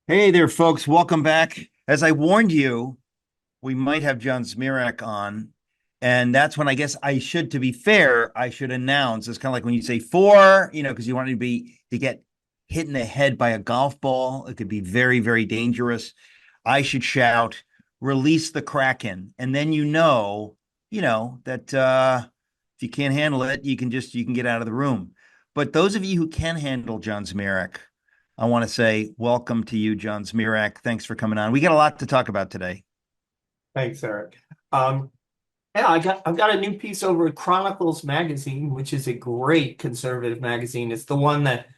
Hey there, folks. Welcome back. As I warned you, we might have John Zmirak on. And that's when I guess I should, to be fair, I should announce. It's kind of like when you say four, because you want to get hit in the head by a golf ball. It could be very, very dangerous. I should shout, release the Kraken. And then that if you can't handle it, you can get out of the room. But those of you who can handle John Zmirak, I want to say welcome to you, John Zmirak. Thanks for coming on. We got a lot to talk about today. Thanks, Eric. Um, yeah, I've got a new piece over at Chronicles magazine, which is a great conservative magazine. It's the one that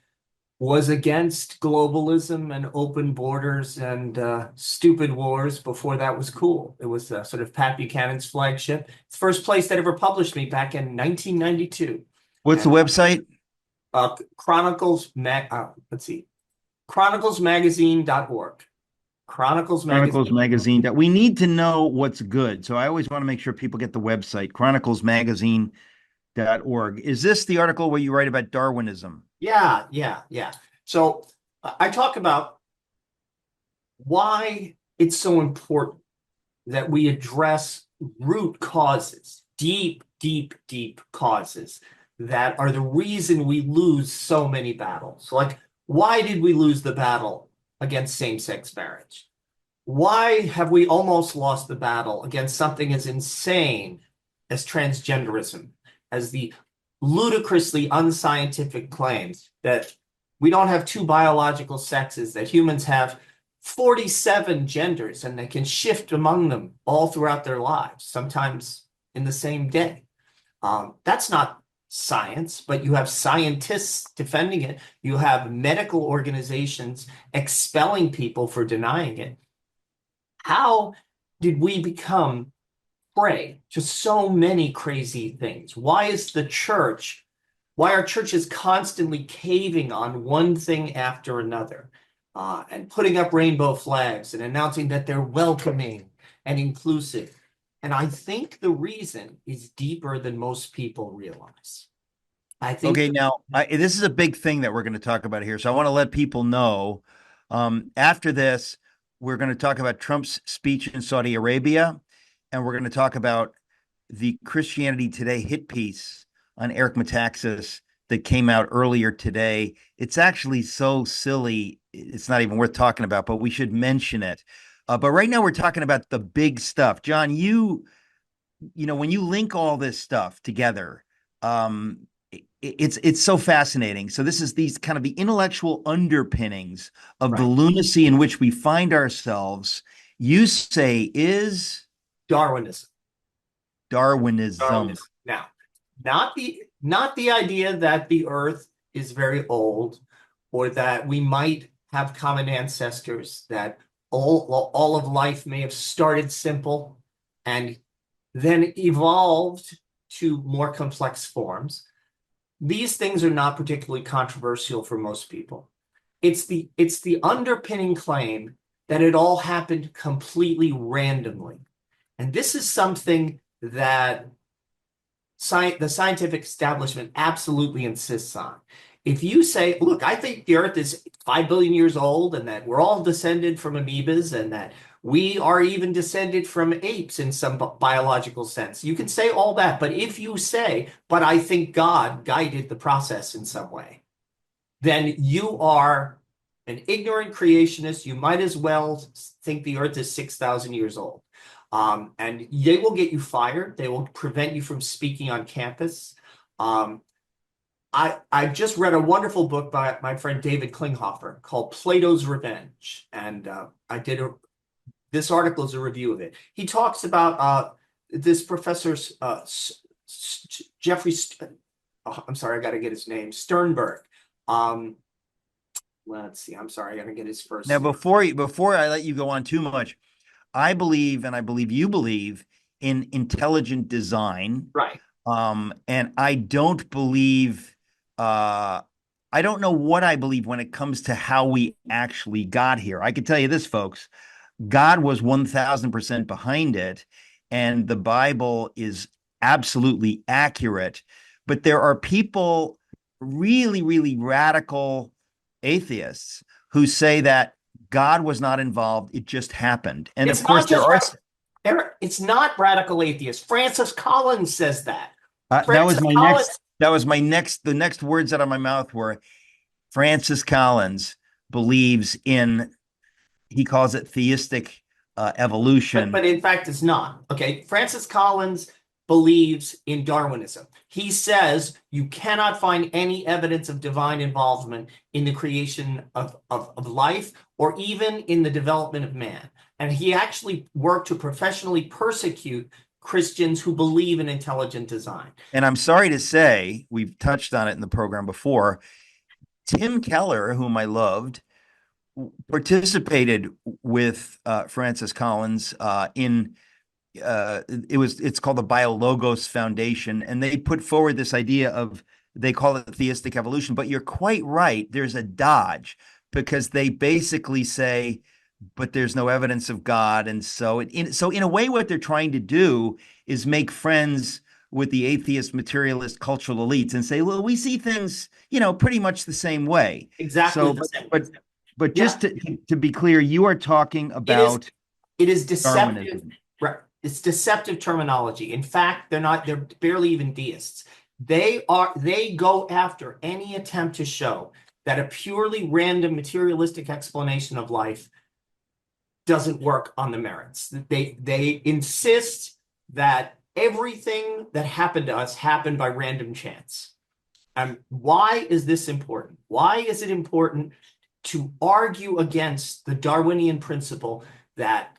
was against globalism and open borders and stupid wars before that was cool. It was sort of Pat Buchanan's flagship. It's the first place that ever published me back in 1992. What's the And website? let's see, chroniclesmagazine.org. Chronicles Chronicles Magazine. Magazine. We need to know what's good. So I always want to make sure people get the website, chroniclesmagazine.org. Is this the article where you write about Darwinism? Yeah, yeah, yeah. So I talk about why it's so important that we address root causes, deep, deep, deep causes that are the reason we lose so many battles. Like, why did we lose the battle against same-sex marriage? Why have we almost lost the battle against something as insane as transgenderism, as the ludicrously unscientific claims that we don't have two biological sexes, that humans have 47 genders and they can shift among them all throughout their lives, sometimes in the same day? That's not science, but you have scientists defending it. You have medical organizations expelling people for denying it. How did we become prey to so many crazy things? Why are churches constantly caving on one thing after another, and putting up rainbow flags and announcing that they're welcoming and inclusive? And I think the reason is deeper than most people realize. I think Okay, now this is a big thing that we're going to talk about here. So I want to let people know. After this, we're going to talk about Trump's speech in Saudi Arabia, and we're going to talk about the Christianity Today hit piece on Eric Metaxas that came out earlier today. It's actually so silly, it's not even worth talking about, but we should mention it. But right now, we're talking about the big stuff. John, when you link all this stuff together, it's so fascinating. So this is these kind of the intellectual underpinnings of the right. lunacy in which we find ourselves. You say is Darwinism. Darwinism. Darwinism. Now, not the idea that the Earth is very old, or that we might have common ancestors, that all of life may have started simple and then evolved to more complex forms. These things are not particularly controversial for most people. It's the underpinning claim that it all happened completely randomly. And this is something that the scientific establishment absolutely insists on. If you say, look, I think the Earth is 5 billion years old and that we're all descended from amoebas and that we are even descended from apes in some biological sense, you can say all that. But if you say, but I think God guided the process in some way, then you are an ignorant creationist. You might as well think the Earth is 6,000 years old. And they will get you fired. They will prevent you from speaking on campus. Um, I just read a wonderful book by my friend David Klinghoffer called Plato's Revenge, and this article is a review of it. He talks about this professor's Jeffrey. Oh, I'm sorry, I got to get his name. Sternberg. Um, let's see. I'm sorry, I got to get his Now, first name. before I let you go on too much, I believe, and I believe you believe in intelligent design. Right. And uh, I don't know what I believe when it comes to how we actually got here. I can tell you this, folks. God was 1000% behind it, and the Bible is absolutely accurate. But there are people, really, really radical atheists, who say that God was not involved. It just happened. And of It's course, not there just are. it's not radical atheist. Francis Collins says that. That was Francis my Collins, next. That was my next. The next words out of my mouth were Francis Collins believes in. He calls it theistic evolution. but in fact it's not. Okay, Francis Collins believes in Darwinism. He says you cannot find any evidence of divine involvement in the creation of life or even in the development of man. And he actually worked to professionally persecute Christians who believe in intelligent design. And I'm sorry to say, we've touched on it in the program before. Tim Keller, whom I loved, participated with Francis Collins in it's called the Biologos Foundation, and they put forward this idea of, they call it theistic evolution. But you're quite right. There's a dodge, because they basically say, but there's no evidence of God. And so in a way, what they're trying to do is make friends with the atheist materialist cultural elites and say, well, we see things, pretty much the same way. Exactly So, the same. but Yeah, just to be clear, you are talking it is about it is deceptive. Darwinism. Right. It's deceptive terminology. In fact, they're barely even deists. They go after any attempt to show that a purely random materialistic explanation of life doesn't work on the merits. They insist that everything that happened to us happened by random chance. Why is this important? Why is it important to argue against the Darwinian principle that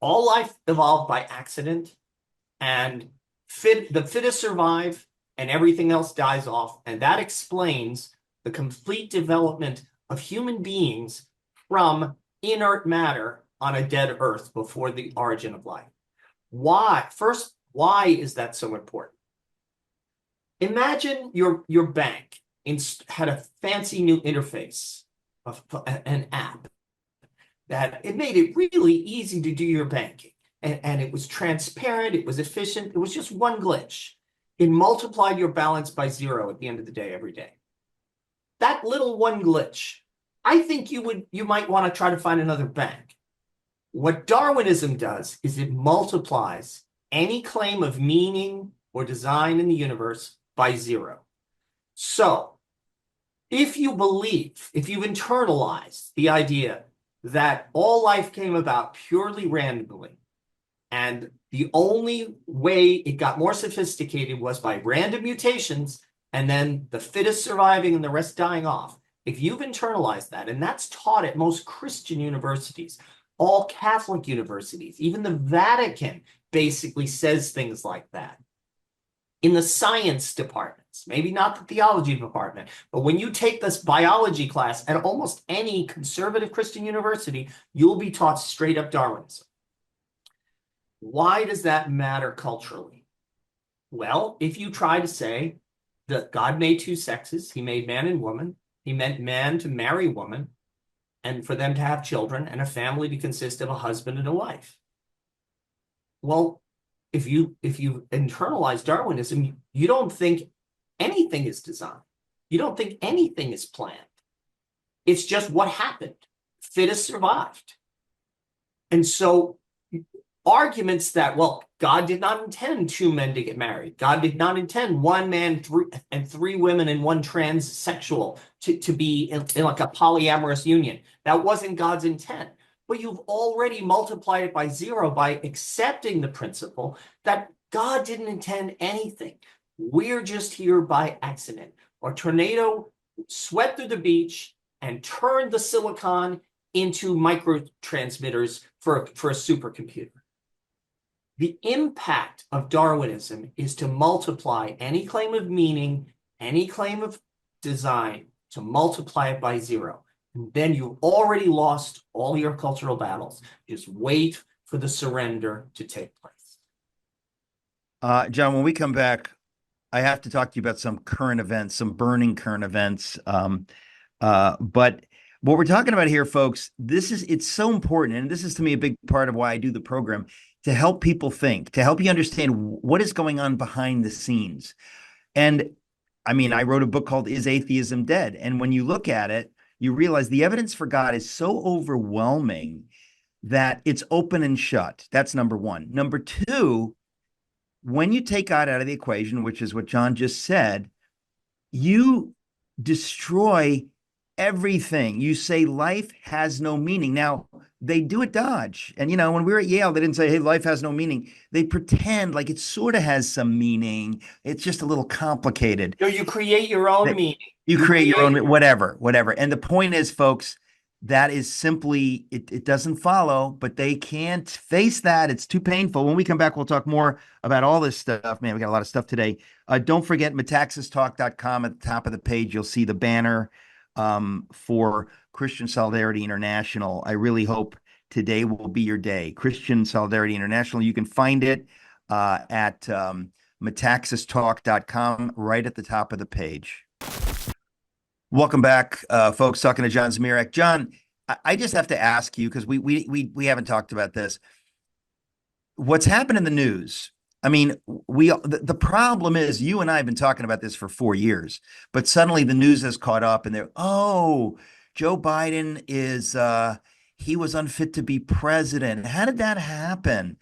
all life evolved by accident and the fittest survive and everything else dies off? And that explains the complete development of human beings from inert matter on a dead earth before the origin of life. Why? First, why is that so important? Imagine your bank had a fancy new interface of an app that it made it really easy to do your banking. And it was transparent, it was efficient, it was just one glitch. It multiplied your balance by 0 at the end of the day every day. That little one glitch, I think you might want to try to find another bank. What Darwinism does is it multiplies any claim of meaning or design in the universe by 0. So if you've internalized the idea that all life came about purely randomly, and the only way it got more sophisticated was by random mutations, and then the fittest surviving and the rest dying off. If you've internalized that, and that's taught at most Christian universities, all Catholic universities, even the Vatican basically says things like that. In the science departments, maybe not the theology department, but when you take this biology class at almost any conservative Christian university, you'll be taught straight up Darwinism. Why does that matter culturally? Well, if you try to say that God made 2 sexes, he made man and woman, he meant man to marry woman, and for them to have children, and a family to consist of a husband and a wife. Well, if you internalize Darwinism, you don't think anything is designed. You don't think anything is planned. It's just what happened. Fittest survived. And so arguments that, well, God did not intend 2 men to get married. God did not intend 1 man and 3 women and 1 transsexual to be in like a polyamorous union. That wasn't God's intent. But you've already multiplied it by 0 by accepting the principle that God didn't intend anything. We're just here by accident. A tornado swept through the beach and turned the silicon into microtransmitters for a supercomputer. The impact of Darwinism is to multiply any claim of meaning, any claim of design, to multiply it by 0. And then you've already lost all your cultural battles. Just wait for the surrender to take place. John, when we come back, I have to talk to you about some current events, some burning current events. But what we're talking about here, folks, it's so important. And this is, to me, a big part of why I do the program, to help people think, to help you understand what is going on behind the scenes. And I mean, I wrote a book called Is Atheism Dead? And when you look at it, you realize the evidence for God is so overwhelming that it's open and shut. That's number one. Number two, when you take God out of the equation, which is what John just said, you destroy everything. You say life has no meaning. Now, they do at Dodge. And, when we were at Yale, they didn't say, hey, life has no meaning. They pretend like it sort of has some meaning. It's just a little complicated. No, you create your own meaning. You create your own, whatever. And the point is, folks, that is simply, it doesn't follow, but they can't face that. It's too painful. When we come back, we'll talk more about all this stuff. Man, we got a lot of stuff today. Don't forget metaxastalk.com. At the top of the page, you'll see the banner for Christian Solidarity International. I really hope today will be your day. Christian Solidarity International. You can find it at metaxastalk.com right at the top of the page. Welcome back, folks. Talking to John Zmirak. John, I just have to ask you, because we haven't talked about this. What's happened in the news? I mean, the problem is, you and I have been talking about this for 4 years, but suddenly the news has caught up, and Joe Biden is he was unfit to be president. How did that happen?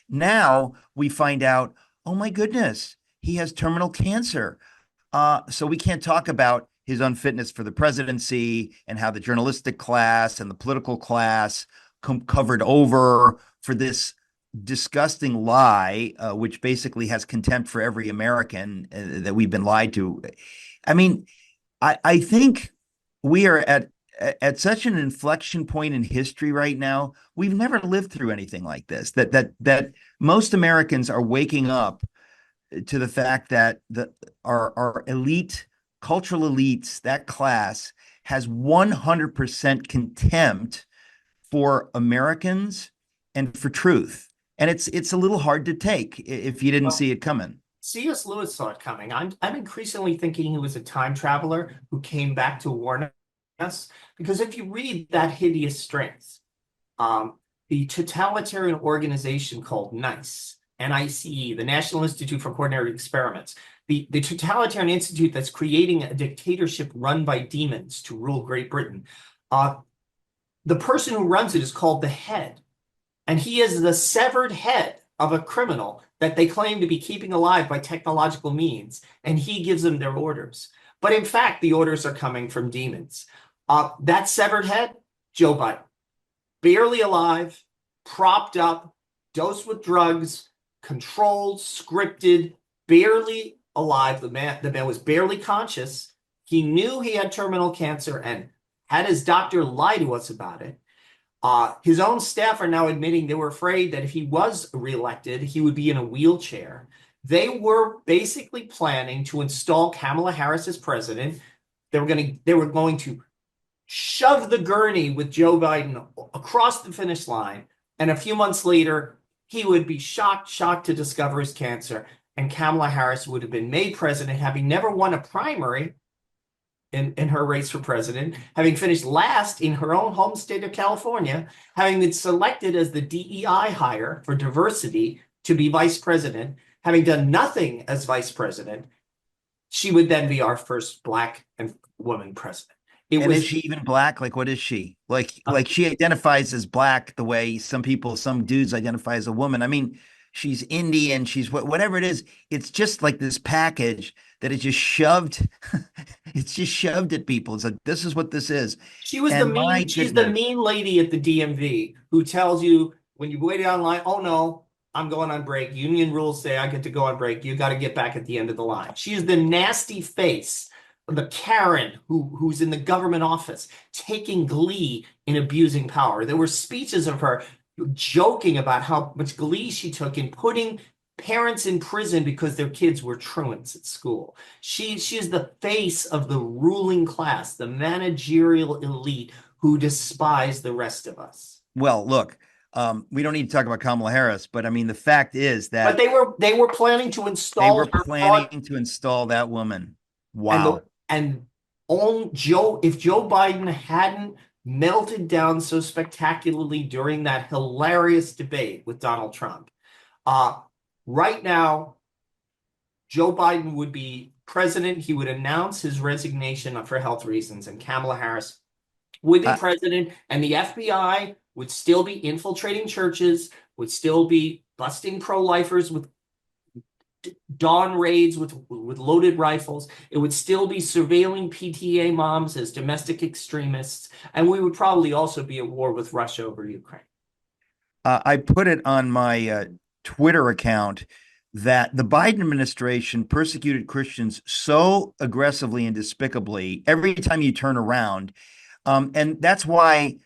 Now we find out, oh my goodness, he has terminal cancer. So we can't talk about his unfitness for the presidency and how the journalistic class and the political class covered over for this disgusting lie, which basically has contempt for every American that we've been lied to. I mean, I think we are at such an inflection point in history right now. We've never lived through anything like this. That most Americans are waking up to the fact that our elite, cultural elites, that class has 100% contempt for Americans and for truth. And it's a little hard to take if you didn't see it coming. C.S. Lewis saw it coming. I'm increasingly thinking he was a time traveler who came back to warn us. Because if you read That Hideous Strength, the totalitarian organization called NICE, NICE, the National Institute for Coordinated Experiments, the totalitarian institute that's creating a dictatorship run by demons to rule Great Britain. The person who runs it is called the head, and he is the severed head of a criminal that they claim to be keeping alive by technological means, and he gives them their orders. But in fact, the orders are coming from demons. That severed head, Joe Biden, barely alive, propped up, dosed with drugs, controlled, scripted, barely alive. The man was barely conscious. He knew he had terminal cancer and had his doctor lie to us about it. His own staff are now admitting they were afraid that if he was reelected, he would be in a wheelchair. They were basically planning to install Kamala Harris as president. They were going to shove the gurney with Joe Biden across the finish line, and a few months later, he would be shocked to discover his cancer, and Kamala Harris would have been made president, having never won a primary in her race for president, having finished last in her own home state of California, having been selected as the DEI hire for diversity to be vice president, having done nothing as vice president. She would then be our first Black and woman president. Is she even Black? Like, what is she? Like she identifies as Black the way some dudes identify as a woman. I mean, she's Indian, she's whatever it is. It's just like this package that is just shoved. It's just shoved at people. It's like, this is what this is. She's the mean lady at the DMV who tells you when you wait online, oh no, I'm going on break. Union rules say I get to go on break. You got to get back at the end of the line. She's the nasty face, the Karen who's in the government office taking glee in abusing power. There were speeches of her joking about how much glee she took in putting parents in prison because their kids were truants at school. She is the face of the ruling class, the managerial elite who despise the rest of us. Well, look, we don't need to talk about Kamala Harris, but I mean, the fact is that but they were planning to install that woman. Wow. And if Joe Biden hadn't melted down so spectacularly during that hilarious debate with Donald Trump, right now, Joe Biden would be president. He would announce his resignation for health reasons, and Kamala Harris would be Uh, president, and the FBI would still be infiltrating churches, would still be busting pro-lifers with dawn raids with loaded rifles. It would still be surveilling PTA moms as domestic extremists, and we would probably also be at war with Russia over Ukraine. I put it on my Twitter account that the Biden administration persecuted Christians so aggressively and despicably every time you turn around. And that's why,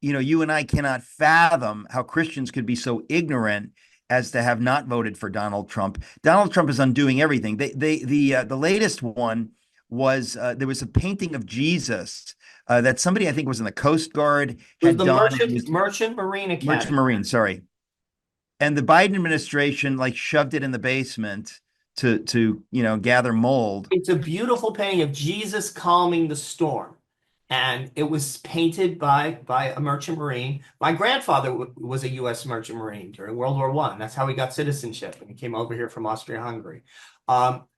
you and I cannot fathom how Christians could be so ignorant as to have not voted for Donald Trump. Donald Trump is undoing everything. The latest one was there was a painting of Jesus that somebody I think was in the Coast Guard It was had the done. Merchant Marine Merchant Academy. Marine, sorry. And the Biden administration like shoved it in the basement to gather mold. It's a beautiful painting of Jesus calming the storm. And it was painted by a merchant marine. My grandfather was a U.S. merchant marine during World War I. That's how he got citizenship, and he came over here from Austria-Hungary.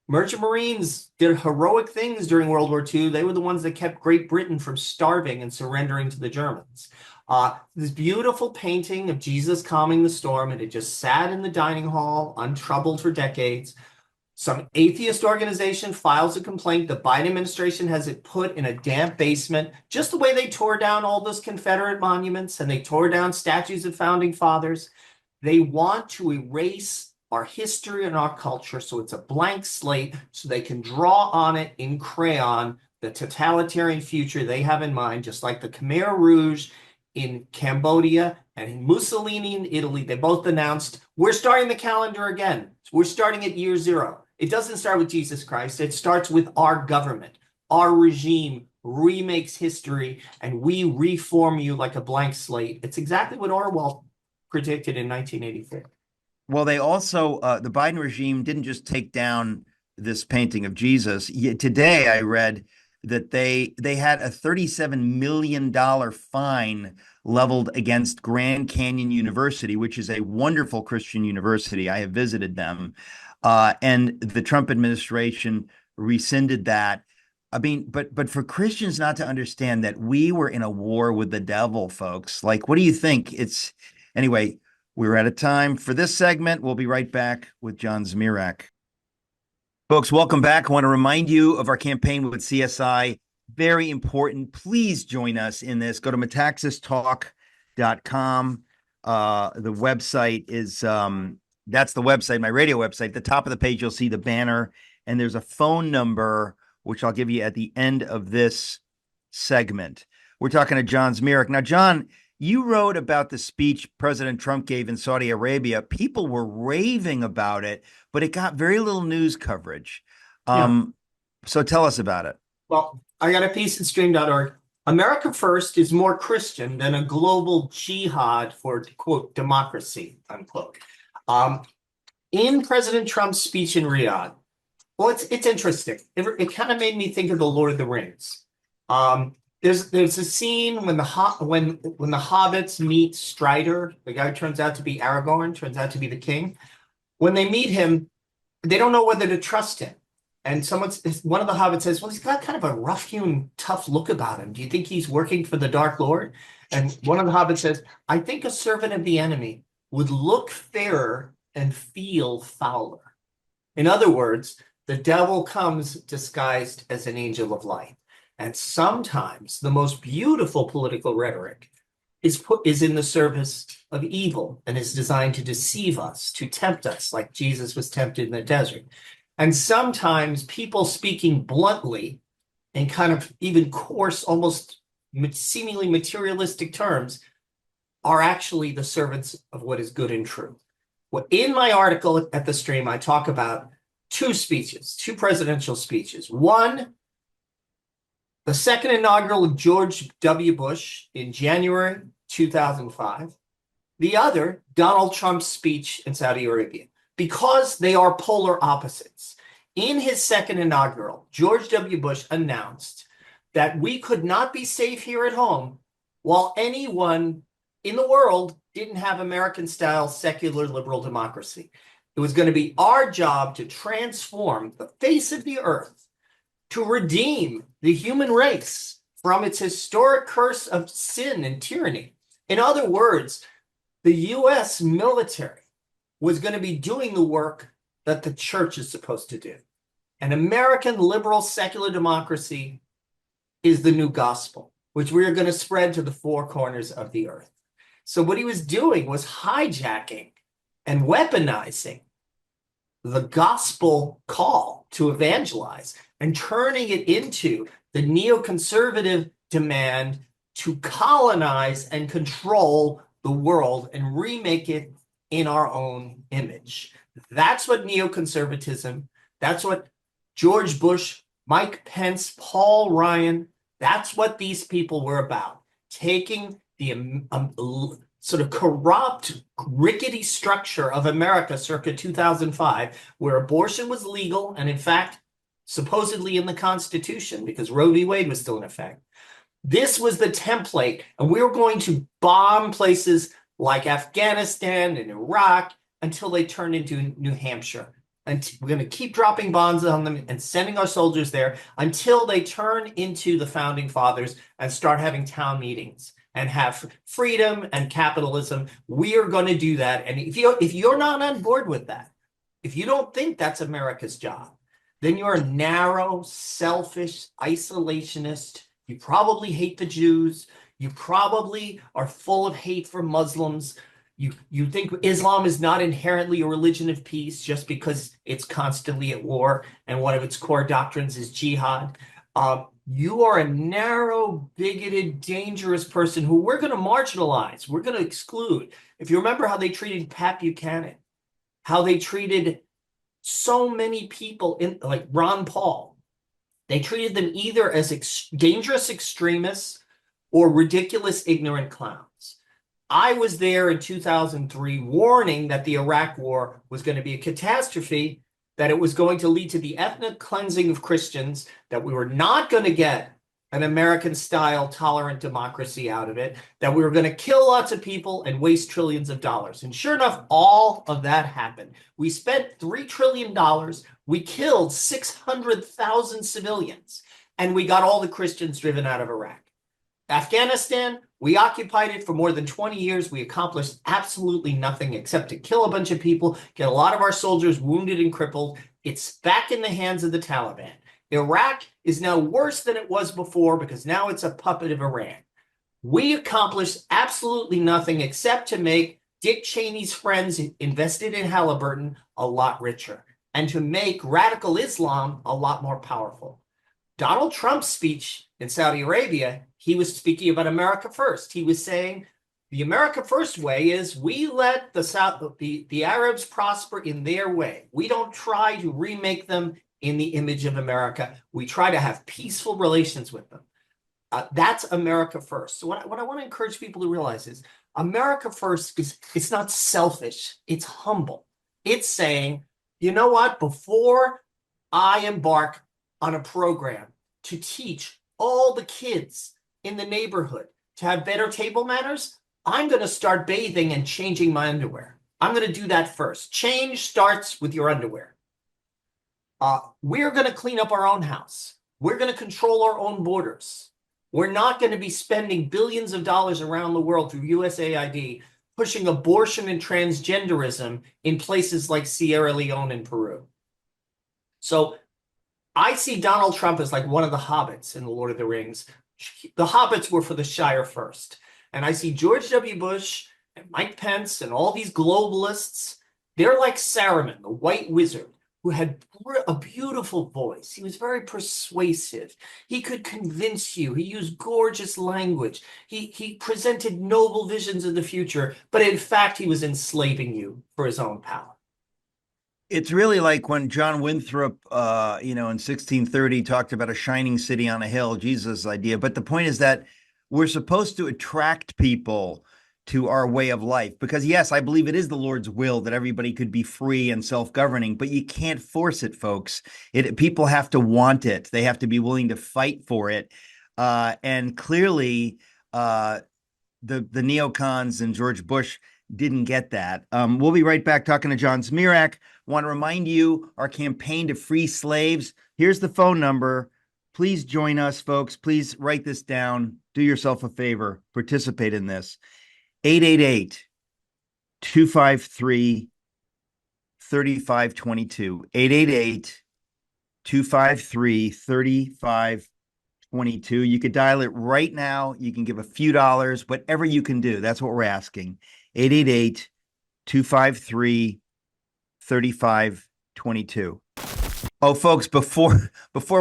Merchant marines did heroic things during World War II. They were the ones that kept Great Britain from starving and surrendering to the Germans. This beautiful painting of Jesus calming the storm, and it just sat in the dining hall, untroubled for decades. Some atheist organization files a complaint. The Biden administration has it put in a damp basement, just the way they tore down all those Confederate monuments and they tore down statues of founding fathers. They want to erase our history and our culture so it's a blank slate, so they can draw on it in crayon the totalitarian future they have in mind, just like the Khmer Rouge in Cambodia and in Mussolini in Italy. They both announced, we're starting the calendar again. We're starting at year zero. It doesn't start with Jesus Christ. It starts with our government. Our regime remakes history, and we reform you like a blank slate. It's exactly what Orwell predicted in 1984. Well, they also the Biden regime didn't just take down this painting of Jesus. Today, I read that they had a $37 million fine leveled against Grand Canyon University, which is a wonderful Christian university. I have visited them. And the Trump administration rescinded that. I mean, but for Christians not to understand that we were in a war with the devil, folks, like, what do you think? Anyway, we're out of time for this segment. We'll be right back with John Zmirak. Folks, welcome back. I want to remind you of our campaign with CSI. Very important. Please join us in this. Go to metaxastalk.com. The website is that's the website, my radio website. At the top of the page, you'll see the banner, and there's a phone number, which I'll give you at the end of this segment. We're talking to John Zmirak. Now, John, you wrote about the speech President Trump gave in Saudi Arabia. People were raving about it, but it got very little news coverage. So tell us about it. Well, I got a piece at stream.org. America First is more Christian than a global jihad for, quote, democracy, unquote. In President Trump's speech in Riyadh, well, it's interesting. It kind of made me think of the Lord of the Rings. There's a scene when the hobbits meet Strider, the guy who turns out to be Aragorn, turns out to be the king. When they meet him, they don't know whether to trust him. And one of the hobbits says, well, he's got kind of a rough-hewn, tough look about him. Do you think he's working for the Dark Lord? And one of the hobbits says, I think a servant of the enemy would look fairer and feel fouler. In other words, the devil comes disguised as an angel of light. And sometimes the most beautiful political rhetoric is in the service of evil and is designed to deceive us, to tempt us, like Jesus was tempted in the desert. And sometimes people speaking bluntly in kind of even coarse, almost seemingly materialistic terms are actually the servants of what is good and true. Well, in my article at the stream, I talk about two presidential speeches. One, the second inaugural of George W. Bush in January 2005. The other, Donald Trump's speech in Saudi Arabia, because they are polar opposites. In his second inaugural, George W. Bush announced that we could not be safe here at home while anyone in the world didn't have American-style secular liberal democracy. It was going to be our job to transform the face of the earth, to redeem the human race from its historic curse of sin and tyranny. In other words, the US military was going to be doing the work that the church is supposed to do. An American liberal secular democracy is the new gospel, which we are going to spread to the four corners of the earth. So what he was doing was hijacking and weaponizing the gospel call to evangelize and turning it into the neoconservative demand to colonize and control the world and remake it in our own image. That's what neoconservatism, that's what George Bush, Mike Pence, Paul Ryan, that's what these people were about. Taking the sort of corrupt, rickety structure of America circa 2005, where abortion was legal and, in fact, supposedly in the Constitution because Roe v. Wade was still in effect. This was the template, and we were going to bomb places like Afghanistan and Iraq until they turned into New Hampshire. And we're going to keep dropping bombs on them and sending our soldiers there until they turn into the founding fathers and start having town meetings and have freedom and capitalism. We are going to do that. And if you're not on board with that, if you don't think that's America's job, then you're a narrow, selfish, isolationist. You probably hate the Jews. You probably are full of hate for Muslims. You think Islam is not inherently a religion of peace just because it's constantly at war and one of its core doctrines is jihad. You are a narrow, bigoted, dangerous person who we're going to marginalize. We're going to exclude. If you remember how they treated Pat Buchanan, how they treated so many people like Ron Paul, they treated them either as dangerous extremists or ridiculous, ignorant clowns. I was there in 2003 warning that the Iraq war was going to be a catastrophe, that it was going to lead to the ethnic cleansing of Christians, that we were not going to get an American-style tolerant democracy out of it, that we were going to kill lots of people and waste trillions of dollars. And sure enough, all of that happened. We spent $3 trillion. We killed 600,000 civilians, and we got all the Christians driven out of Iraq. Afghanistan, we occupied it for more than 20 years. We accomplished absolutely nothing except to kill a bunch of people, get a lot of our soldiers wounded and crippled. It's back in the hands of the Taliban. Iraq is now worse than it was before because now it's a puppet of Iran. We accomplished absolutely nothing except to make Dick Cheney's friends invested in Halliburton a lot richer and to make radical Islam a lot more powerful. Donald Trump's speech in Saudi Arabia, he was speaking about America first. He was saying the America first way is we let the Arabs prosper in their way. We don't try to remake them in the image of America. We try to have peaceful relations with them. That's America first. So what I want to encourage people to realize is America first it's not selfish. It's humble. It's saying, you know what? Before I embark on a program to teach all the kids in the neighborhood to have better table manners, I'm going to start bathing and changing my underwear. I'm going to do that first. Change starts with your underwear. We're going to clean up our own house. We're going to control our own borders. We're not going to be spending billions of dollars around the world through USAID pushing abortion and transgenderism in places like Sierra Leone and Peru. So I see Donald Trump as like one of the hobbits in The Lord of the Rings. The hobbits were for the Shire first. And I see George W. Bush and Mike Pence and all these globalists. They're like Saruman, the white wizard, who had a beautiful voice. He was very persuasive. He could convince you. He used gorgeous language. He presented noble visions of the future, but in fact, he was enslaving you for his own power. It's really like when John Winthrop, in 1630 talked about a shining city on a hill, Jesus' idea. But the point is that we're supposed to attract people to our way of life because, yes, I believe it is the Lord's will that everybody could be free and self-governing, but you can't force it, folks. People have to want it. They have to be willing to fight for it. And clearly, the neocons and George Bush didn't get that. We'll be right back talking to John Zmirak. Want to remind you our campaign to free slaves. Here's the phone number. Please join us, folks. Please write this down. Do yourself a favor. Participate in this. 888-253-3522. 888-253-3522. You could dial it right now. You can give a few dollars, whatever you can do. That's what we're asking. 888-253-3522. Oh, folks, before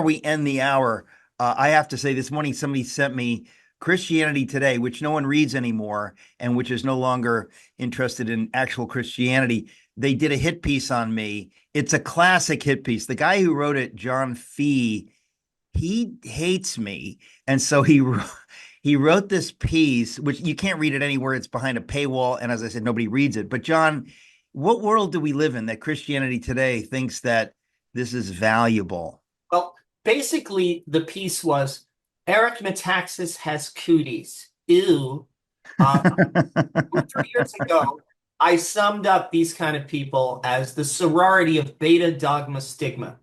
we end the hour, I have to say this morning somebody sent me Christianity Today, which no one reads anymore and which is no longer interested in actual Christianity. They did a hit piece on me. It's a classic hit piece. The guy who wrote it, John Fee, he hates me. And so he wrote this piece, which you can't read it anywhere. It's behind a paywall. And as I said, nobody reads it. But John, what world do we live in that Christianity Today thinks that this is valuable? Well, basically, the piece was Eric Metaxas has cooties. Ew. 3 years ago, I summed up these kind of people as the sorority of beta dogma stigma.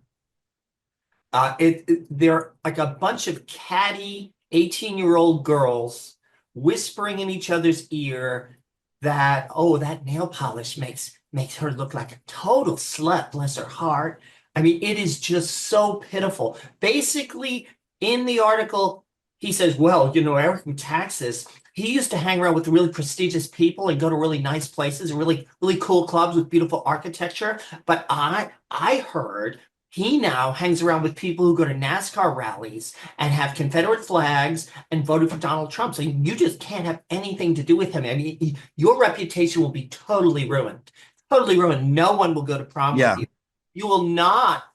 They're like a bunch of catty 18-year-old girls whispering in each other's ear that, oh, that nail polish makes her look like a total slut, bless her heart. I mean, it is just so pitiful. Basically, in the article, he says, well, Eric Metaxas, he used to hang around with really prestigious people and go to really nice places, really, really cool clubs with beautiful architecture. But I heard he now hangs around with people who go to NASCAR rallies and have Confederate flags and voted for Donald Trump. So you just can't have anything to do with him. I mean, your reputation will be totally ruined. Totally ruined. No one will go to prom with you. You will not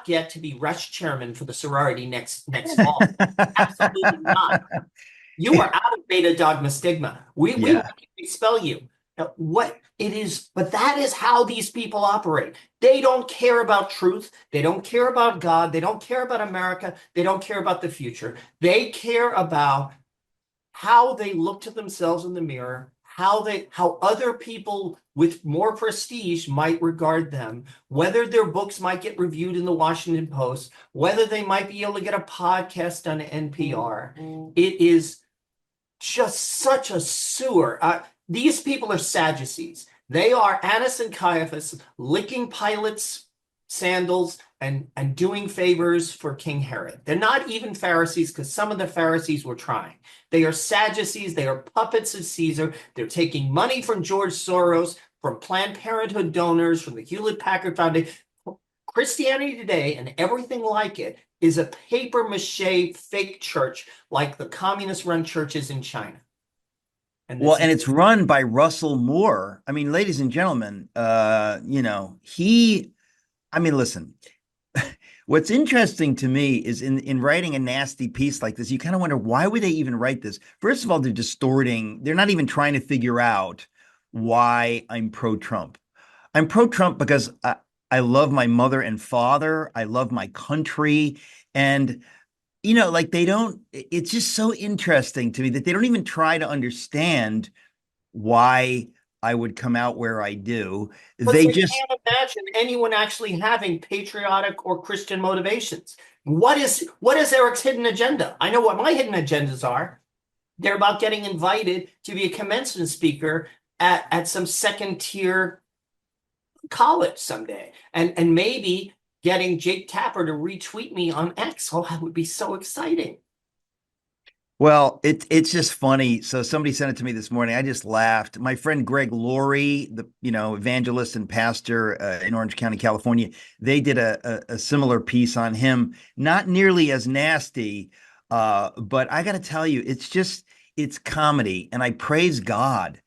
get to be rush chairman for the sorority next fall. Absolutely not. You are out of beta dogma stigma. We want to expel you. Now, what it is, but that is how these people operate. They don't care about truth. They don't care about God. They don't care about America. They don't care about the future. They care about how they look to themselves in the mirror, how other people with more prestige might regard them, whether their books might get reviewed in the Washington Post, whether they might be able to get a podcast on NPR. It is just such a sewer. These people are Sadducees. They are Annas and Caiaphas licking Pilate's sandals and doing favors for King Herod. They're not even Pharisees because some of the Pharisees were trying. They are Sadducees. They are puppets of Caesar. They're taking money from George Soros, from Planned Parenthood donors, from the Hewlett-Packard Foundation. Christianity Today and everything like it is a papier-mâché fake church like the communist-run churches in China. And it's run by Russell Moore. I mean, ladies and gentlemen, listen, what's interesting to me is in writing a nasty piece like this, you kind of wonder, why would they even write this? First of all, they're distorting. They're not even trying to figure out why I'm pro-Trump. I'm pro-Trump because I love my mother and father. I love my country. And, it's just so interesting to me that they don't even try to understand why I would come out where I do. But they can't imagine anyone actually having patriotic or Christian motivations. What is Eric's hidden agenda? I know what my hidden agendas are. They're about getting invited to be a commencement speaker at some second-tier college someday. And maybe getting Jake Tapper to retweet me on X. Oh, that would be so exciting. Well, it's just funny. So somebody sent it to me this morning. I just laughed. My friend Greg Laurie, the evangelist and pastor in Orange County, California, they did a similar piece on him. Not nearly as nasty, but I got to tell you, it's comedy, and I praise God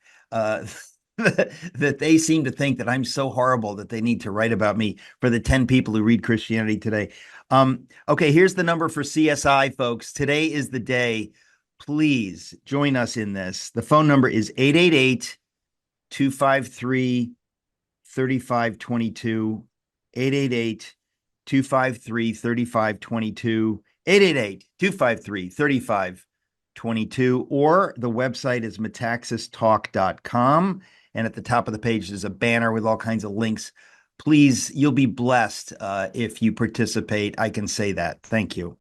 that they seem to think that I'm so horrible that they need to write about me for the 10 people who read Christianity Today. Okay, here's the number for CSI, folks. Today is the day. Please join us in this. The phone number is 888-253-3522, 888-253-3522, 888-253-3522, or the website is metaxastalk.com. And at the top of the page, there's a banner with all kinds of links. Please, you'll be blessed if you participate. I can say that. Thank you.